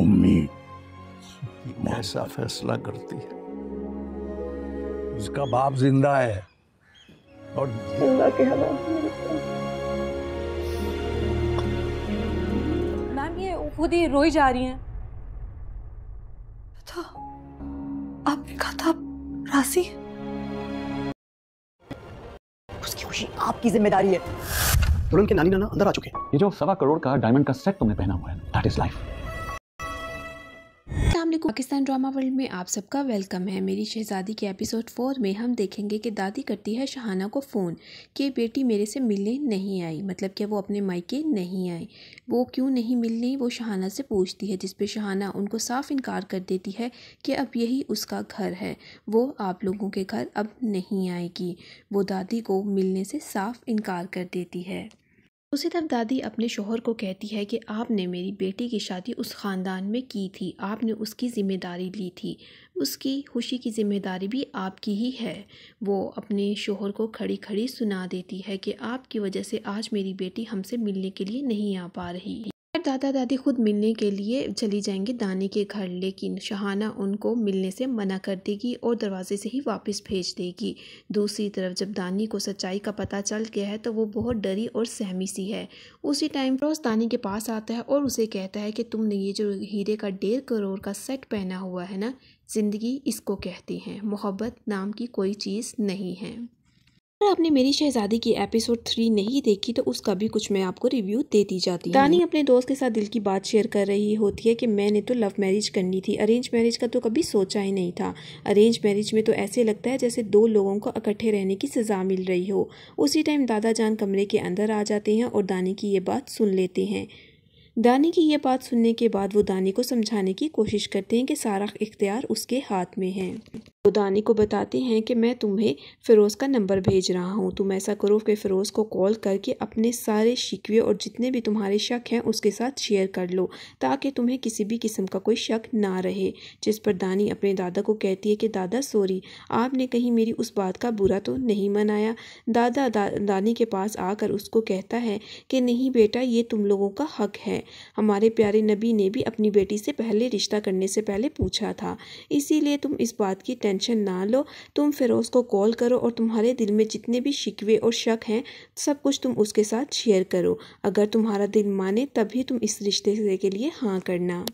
उम्मी कैसा फैसला करती है। उसका बाप जिंदा है और अल्लाह के हवाले। मैम ये खुद ही रोई जा रही हैं। तो आपने कहा था राशि, उसकी खुशी आपकी जिम्मेदारी है। तुरंत के नानी नाना अंदर आ चुके हैं। ये जो 1.25 करोड़ का डायमंड का सेट तुमने पहना हुआ है, that is life. Pakistan drama world में आप सबका वेलकम है। मेरी शहजादी के एपिसोड 4 में हम देखेंगे कि दादी करती है शहाना को फ़ोन कि बेटी मेरे से मिलने नहीं आई, मतलब कि वो अपने मायके नहीं आई। वो क्यों नहीं मिलने वो शहाना से पूछती है, जिस पे शहाना उनको साफ इनकार कर देती है कि अब यही उसका घर है, वो आप लोगों के घर अब नहीं आएगी। वो दादी को मिलने से साफ इनकार कर देती है। उसी तरफ दादी अपने शोहर को कहती है कि आपने मेरी बेटी की शादी उस ख़ानदान में की थी, आपने उसकी ज़िम्मेदारी ली थी, उसकी खुशी की ज़िम्मेदारी भी आपकी ही है। वो अपने शोहर को खड़ी खड़ी सुना देती है कि आपकी वजह से आज मेरी बेटी हमसे मिलने के लिए नहीं आ पा रही। दादा दादी खुद मिलने के लिए चली जाएंगी दानी के घर, लेकिन शहाना उनको मिलने से मना कर देगी और दरवाजे से ही वापस भेज देगी। दूसरी तरफ जब दानी को सच्चाई का पता चल गया है तो वो बहुत डरी और सहमी सी है। उसी टाइम फिरोज दानी के पास आता है और उसे कहता है कि तुमने ये जो हीरे का 1.5 करोड़ का सेट पहना हुआ है ना, ज़िंदगी इसको कहते हैं, मोहब्बत नाम की कोई चीज़ नहीं है। अगर आपने मेरी शहजादी की एपिसोड 3 नहीं देखी तो उसका भी कुछ मैं आपको रिव्यू देती जाती हूँ। दानी अपने दोस्त के साथ दिल की बात शेयर कर रही होती है कि मैंने तो लव मैरिज करनी थी, अरेंज मैरिज का तो कभी सोचा ही नहीं था। अरेंज मैरिज में तो ऐसे लगता है जैसे 2 लोगों को इकट्ठे रहने की सज़ा मिल रही हो। उसी टाइम दादा जान कमरे के अंदर आ जाते हैं और दानी की ये बात सुन लेते हैं। दानी की ये बात सुनने के बाद वो दानी को समझाने की कोशिश करते हैं कि सारा इख्तियार उसके हाथ में है। तो दानी को बताते हैं कि मैं तुम्हें फ़िरोज़ का नंबर भेज रहा हूँ, तुम ऐसा करो कि फ़िरोज़ को कॉल करके अपने सारे शिकवे और जितने भी तुम्हारे शक हैं उसके साथ शेयर कर लो, ताकि तुम्हें किसी भी किस्म का कोई शक ना रहे। जिस पर दानी अपने दादा को कहती है कि दादा सॉरी, आपने कहीं मेरी उस बात का बुरा तो नहीं मनाया। दादा दानी के पास आकर उसको कहता है कि नहीं बेटा, ये तुम लोगों का हक है। हमारे प्यारे नबी ने भी अपनी बेटी से पहले रिश्ता करने से पहले पूछा था, इसीलिए तुम इस बात की टेंशन ना लो। तुम फ़िरोज़ को कॉल करो और तुम्हारे दिल में जितने भी शिकवे और शक हैं सब कुछ तुम उसके साथ शेयर करो। अगर तुम्हारा दिल माने तभी तुम इस रिश्ते के लिए हाँ करना।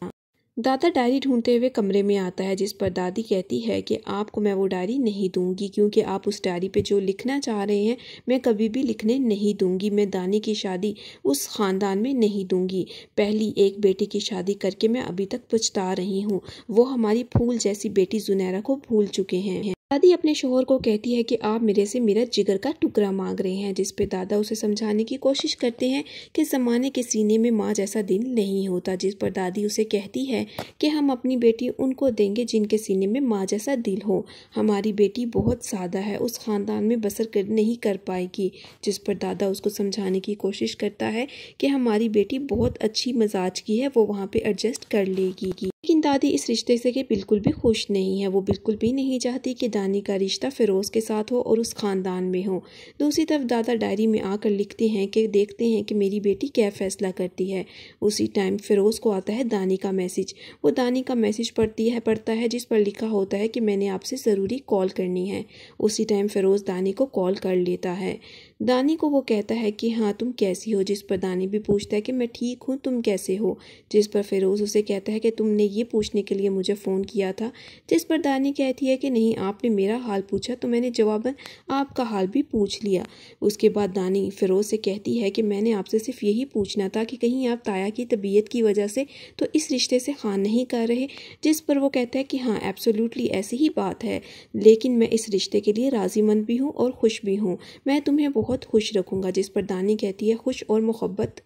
दादा डायरी ढूंढते हुए कमरे में आता है, जिस पर दादी कहती है कि आपको मैं वो डायरी नहीं दूंगी, क्योंकि आप उस डायरी पे जो लिखना चाह रहे हैं मैं कभी भी लिखने नहीं दूंगी। मैं दानी की शादी उस ख़ानदान में नहीं दूंगी। पहली एक बेटी की शादी करके मैं अभी तक पछता रही हूँ, वो हमारी फूल जैसी बेटी जुनैरा को भूल चुके हैं। दादी अपने शोहर को कहती है कि आप मेरे से मेरा जिगर का टुकड़ा मांग रहे हैं, जिस पे दादा उसे समझाने की कोशिश करते हैं कि ज़माने के सीने में माँ जैसा दिल नहीं होता। जिस पर दादी उसे कहती है कि हम अपनी बेटी उनको देंगे जिनके सीने में माँ जैसा दिल हो। हमारी बेटी बहुत सादा है, उस ख़ानदान में बसर नहीं कर पाएगी। जिस पर दादा उसको समझाने की कोशिश करता है कि हमारी बेटी बहुत अच्छी मिजाज की है, वो वहाँ पर एडजस्ट कर लेगी। लेकिन दादी इस रिश्ते से बिल्कुल भी खुश नहीं है। वो बिल्कुल भी नहीं चाहती कि दानी का रिश्ता फ़िरोज़ के साथ हो और उस ख़ानदान में हो। दूसरी तरफ दादा डायरी में आकर लिखते हैं कि देखते हैं कि मेरी बेटी क्या फ़ैसला करती है। उसी टाइम फ़िरोज़ को आता है दानी का मैसेज। वो दानी का मैसेज पढ़ता है जिस पर लिखा होता है कि मैंने आपसे ज़रूरी कॉल करनी है। उसी टाइम फ़िरोज़ दानी को कॉल कर लेता है। दानी को वो कहता है कि हाँ तुम कैसी हो, जिस पर दानी भी पूछता है कि मैं ठीक हूँ, तुम कैसे हो। जिस पर फ़िरोज़ उसे कहता है कि तुमने ये पूछने के लिए मुझे फ़ोन किया था। जिस पर दानी कहती है कि नहीं, आपने मेरा हाल पूछा तो मैंने जवाबन आपका हाल भी पूछ लिया। उसके बाद दानी फ़िरोज़ से कहती है कि मैंने आपसे सिर्फ यही पूछना था कि कहीं आप ताया की तबीयत की वजह से तो इस रिश्ते से हाँ नहीं कर रहे। जिस पर वो कहता है कि हाँ एब्सोल्युटली ऐसी ही बात है, लेकिन मैं इस रिश्ते के लिए राज़ीमंद भी हूँ और खुश भी हूँ, मैं तुम्हें बहुत खुश रखूँगा। जिस पर दानी कहती है खुश और मोहब्बत।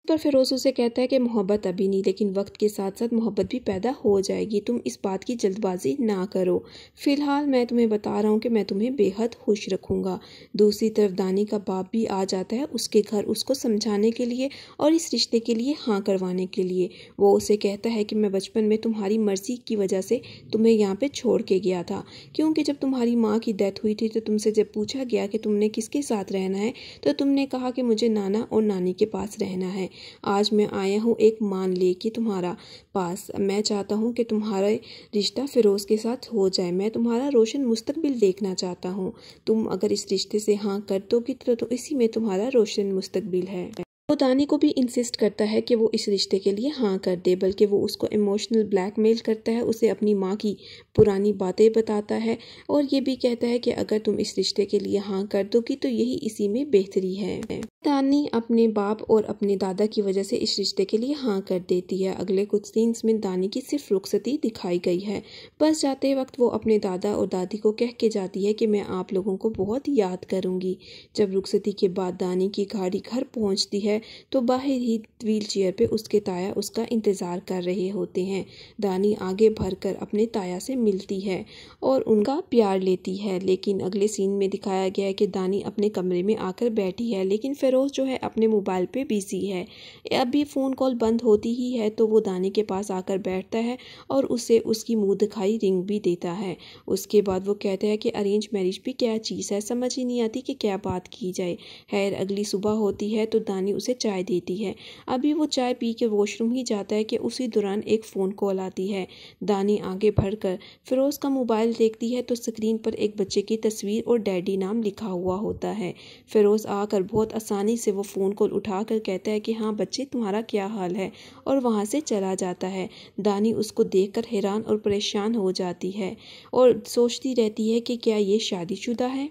पर फ़िरोज़ उसे कहता है कि मोहब्बत अभी नहीं, लेकिन वक्त के साथ साथ मोहब्बत भी पैदा हो जाएगी, तुम इस बात की जल्दबाजी ना करो। फ़िलहाल मैं तुम्हें बता रहा हूँ कि मैं तुम्हें बेहद खुश रखूँगा। दूसरी तरफ दानी का बाप भी आ जाता है उसके घर उसको समझाने के लिए और इस रिश्ते के लिए हाँ करवाने के लिए। वो उसे कहता है कि मैं बचपन में तुम्हारी मर्ज़ी की वजह से तुम्हें यहाँ पर छोड़ के गया था, क्योंकि जब तुम्हारी माँ की डेथ हुई थी तो तुमसे जब पूछा गया कि तुमने किसके साथ रहना है तो तुमने कहा कि मुझे नाना और नानी के पास रहना है। आज मैं आया हूँ एक मान लेके तुम्हारा पास। मैं चाहता हूँ कि तुम्हारा रिश्ता फ़िरोज़ के साथ हो जाए। मैं तुम्हारा रोशन मुस्तकबिल देखना चाहता हूँ। तुम अगर इस रिश्ते से हाँ कर दोगी तो इसी में तुम्हारा रोशन मुस्तकबिल है। वो दानी को भी इंसिस्ट करता है कि वो इस रिश्ते के लिए हाँ कर दे, बल्कि वो उसको इमोशनल ब्लैकमेल करता है, उसे अपनी माँ की पुरानी बातें बताता है और ये भी कहता है कि अगर तुम इस रिश्ते के लिए हाँ कर दोगी तो यही इसी में बेहतरी है। दानी अपने बाप और अपने दादा की वजह से इस रिश्ते के लिए हाँ कर देती है। अगले कुछ सीन्स में दानी की सिर्फ रुखसती दिखाई गई है। बस जाते वक्त वो अपने दादा और दादी को कह के जाती है कि मैं आप लोगों को बहुत याद करूँगी। जब रुखसती के बाद दानी की गाड़ी घर पहुँचती है तो बाहर ही व्हील चेयर पे उसके ताया उसका इंतज़ार कर रहे होते हैं। दानी आगे बढ़कर अपने ताया से मिलती है और उनका प्यार लेती है, लेकिन अगले सीन में दिखाया गया है कि दानी अपने कमरे में आकर बैठी है, लेकिन फ़िरोज़ जो है अपने मोबाइल पे बिजी है। अभी फ़ोन कॉल बंद होती ही है तो वो दानी के पास आकर बैठता है और उसे उसकी मुँह दिखाई रिंग भी देता है। उसके बाद वो कहता है कि अरेंज मैरिज भी क्या चीज़ है, समझ ही नहीं आती कि क्या बात की जाए। खैर अगली सुबह होती है तो दानी उसे चाय देती है। अभी वो चाय पी के वॉशरूम ही जाता है कि उसी दौरान एक फ़ोन कॉल आती है। दानी आगे बढ़कर फ़िरोज़ का मोबाइल देखती है तो स्क्रीन पर एक बच्चे की तस्वीर और डैडी नाम लिखा हुआ होता है। फ़िरोज़ आकर बहुत आसानी से वो फ़ोन कॉल उठाकर कहता है कि हाँ बच्चे तुम्हारा क्या हाल है, और वहाँ से चला जाता है। दानी उसको देखकर हैरान और परेशान हो जाती है और सोचती रहती है कि क्या ये शादीशुदा है।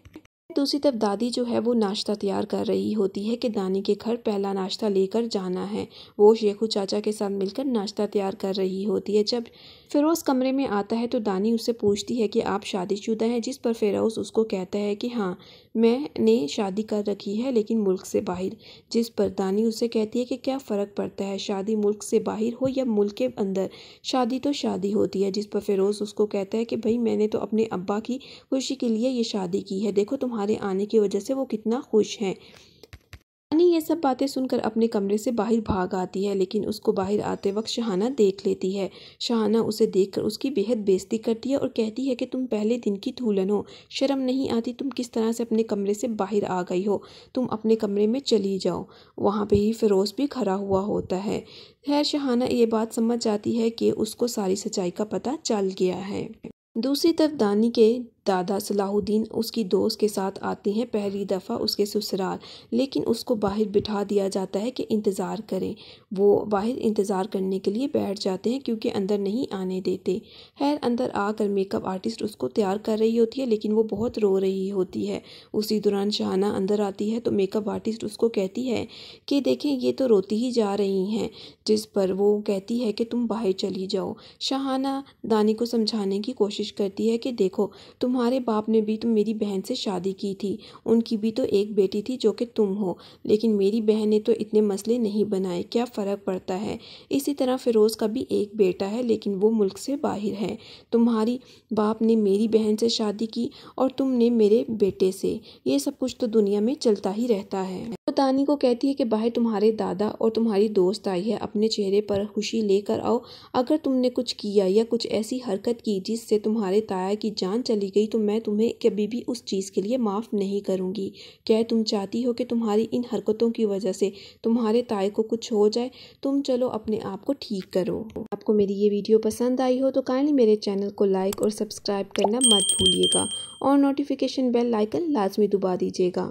दूसरी तरफ दादी जो है वो नाश्ता तैयार कर रही होती है कि दानी के घर पहला नाश्ता लेकर जाना है। वो शेखू चाचा के साथ मिलकर नाश्ता तैयार कर रही होती है। जब फ़िरोज़ कमरे में आता है तो दानी उससे पूछती है कि आप शादीशुदा हैं, जिस पर फ़िरोज़ उसको कहता है कि हाँ मैंने शादी कर रखी है लेकिन मुल्क से बाहर। जिस पर दानी उससे कहती है कि क्या फ़र्क पड़ता है, शादी मुल्क से बाहर हो या मुल्क के अंदर, शादी तो शादी होती है। जिस पर फ़िरोज़ उसको कहता है कि भाई मैंने तो अपने अब्बा की खुशी के लिए ये शादी की है, देखो तुम्हारे आने की वजह से वो कितना खुश हैं। दानी ये सब बातें सुनकर अपने कमरे से बाहर भाग आती है, लेकिन उसको बाहर आते वक्त शहाना देख लेती है। शहाना उसे देखकर उसकी बेहद बेइज्जती करती है और कहती है कि तुम पहले दिन की दुल्हन हो, शर्म नहीं आती, तुम किस तरह से अपने कमरे से बाहर आ गई हो, तुम अपने कमरे में चली जाओ। वहाँ पे ही फ़िरोज़ भी खड़ा हुआ होता है। खैर शहाना ये बात समझ जाती है कि उसको सारी सच्चाई का पता चल गया है। दूसरी तरफ दानी के दादा सलाहुद्दीन उसकी दोस्त के साथ आते हैं पहली दफ़ा उसके ससुराल, लेकिन उसको बाहर बिठा दिया जाता है कि इंतज़ार करें। वो बाहर इंतज़ार करने के लिए बैठ जाते हैं क्योंकि अंदर नहीं आने देते। खैर अंदर आकर मेकअप आर्टिस्ट उसको तैयार कर रही होती है, लेकिन वो बहुत रो रही होती है। उसी दौरान शहाना अंदर आती है तो मेकअप आर्टिस्ट उसको कहती है कि देखें ये तो रोती ही जा रही हैं, जिस पर वो कहती है कि तुम बाहर चली जाओ। शहाना दानी को समझाने की कोशिश करती है कि देखो तुम्हारे बाप ने भी तो मेरी बहन से शादी की थी, उनकी भी तो एक बेटी थी जो कि तुम हो, लेकिन मेरी बहन ने तो इतने मसले नहीं बनाए, क्या फ़र्क पड़ता है। इसी तरह फ़िरोज़ का भी एक बेटा है लेकिन वो मुल्क से बाहर है। तुम्हारी बाप ने मेरी बहन से शादी की और तुमने मेरे बेटे से, ये सब कुछ तो दुनिया में चलता ही रहता है। तो दानी को कहती है कि बाहर तुम्हारे दादा और तुम्हारी दोस्त आई है, अपने चेहरे पर खुशी लेकर आओ। अगर तुमने कुछ किया या कुछ ऐसी हरकत की जिससे तुम्हारे ताया की जान चली गई तो मैं तुम्हें कभी भी उस चीज़ के लिए माफ़ नहीं करूँगी। क्या तुम चाहती हो कि तुम्हारी इन हरकतों की वजह से तुम्हारे ताए को कुछ हो जाए? तुम चलो अपने आप को ठीक करो। आपको मेरी ये वीडियो पसंद आई हो तो काइंडली मेरे चैनल को लाइक और सब्सक्राइब करना मत भूलिएगा और नोटिफिकेशन बेल आइकन लाजमी दबा दीजिएगा।